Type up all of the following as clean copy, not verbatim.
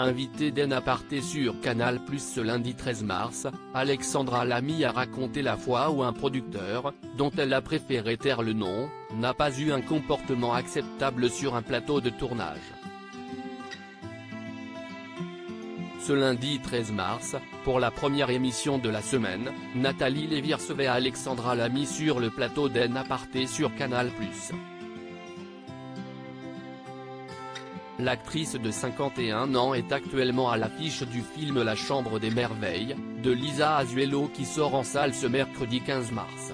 Invitée d'En Aparté sur Canal+ ce lundi 13 mars, Alexandra Lamy a raconté la fois où un producteur, dont elle a préféré taire le nom, n'a pas eu un comportement acceptable sur un plateau de tournage. Ce lundi 13 mars, pour la première émission de la semaine, Nathalie Lévy recevait Alexandra Lamy sur le plateau d'En Aparté sur Canal+. L'actrice de 51 ans est actuellement à l'affiche du film La Chambre des Merveilles, de Lisa Azuelo qui sort en salle ce mercredi 15 mars.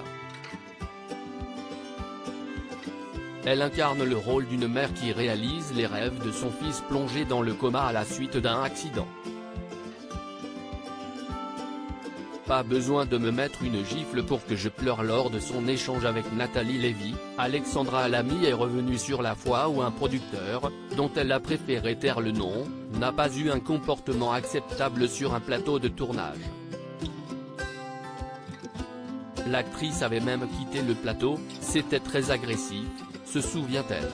Elle incarne le rôle d'une mère qui réalise les rêves de son fils plongé dans le coma à la suite d'un accident. Pas besoin de me mettre une gifle pour que je pleure. Lors de son échange avec Nathalie Lévy, Alexandra Lamy est revenue sur la fois où un producteur, dont elle a préféré taire le nom, n'a pas eu un comportement acceptable sur un plateau de tournage. L'actrice avait même quitté le plateau, c'était très agressif, se souvient-elle.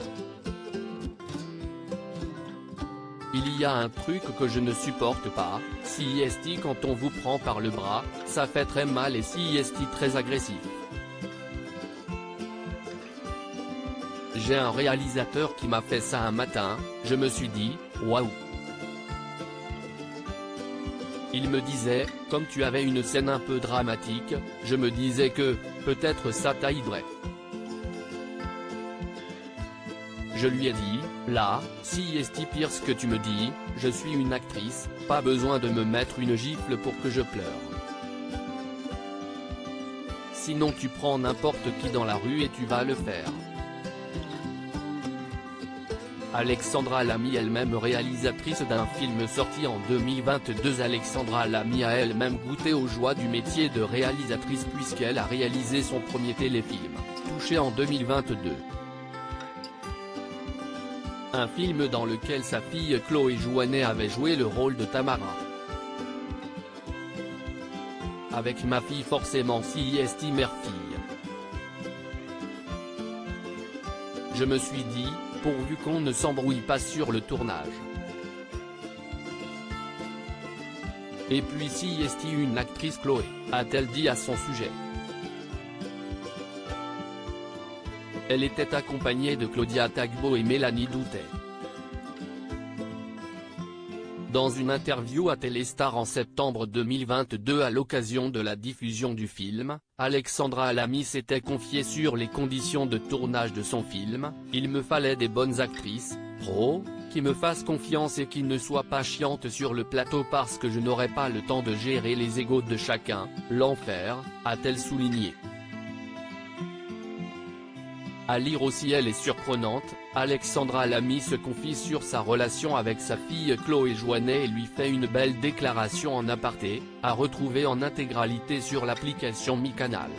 Il y a un truc que je ne supporte pas, CIST quand on vous prend par le bras, ça fait très mal et CIST très agressif. J'ai un réalisateur qui m'a fait ça un matin, je me suis dit, waouh. Il me disait, comme tu avais une scène un peu dramatique, je me disais que, peut-être ça t'aiderait. Je lui ai dit, là, si est pire ce que tu me dis, je suis une actrice, pas besoin de me mettre une gifle pour que je pleure. Sinon tu prends n'importe qui dans la rue et tu vas le faire. Alexandra Lamy, elle-même réalisatrice d'un film sorti en 2022. Alexandra Lamy a elle-même goûté aux joies du métier de réalisatrice puisqu'elle a réalisé son premier téléfilm, Touché en 2022. Un film dans lequel sa fille Chloé Jouannet avait joué le rôle de Tamara. Avec ma fille forcément CIST mère-fille. Je me suis dit, pourvu qu'on ne s'embrouille pas sur le tournage. Et puis CIST une actrice Chloé, a-t-elle dit à son sujet. Elle était accompagnée de Claudia Tagbo et Mélanie Doutet. Dans une interview à Téléstar en septembre 2022 à l'occasion de la diffusion du film, Alexandra Lamy s'était confiée sur les conditions de tournage de son film. Il me fallait des bonnes actrices, qui me fassent confiance et qui ne soient pas chiantes sur le plateau parce que je n'aurais pas le temps de gérer les égos de chacun, l'enfer, a-t-elle souligné. À lire aussi, elle est surprenante, Alexandra Lamy se confie sur sa relation avec sa fille Chloé Jouannet et lui fait une belle déclaration en aparté, à retrouver en intégralité sur l'application Mi Canal.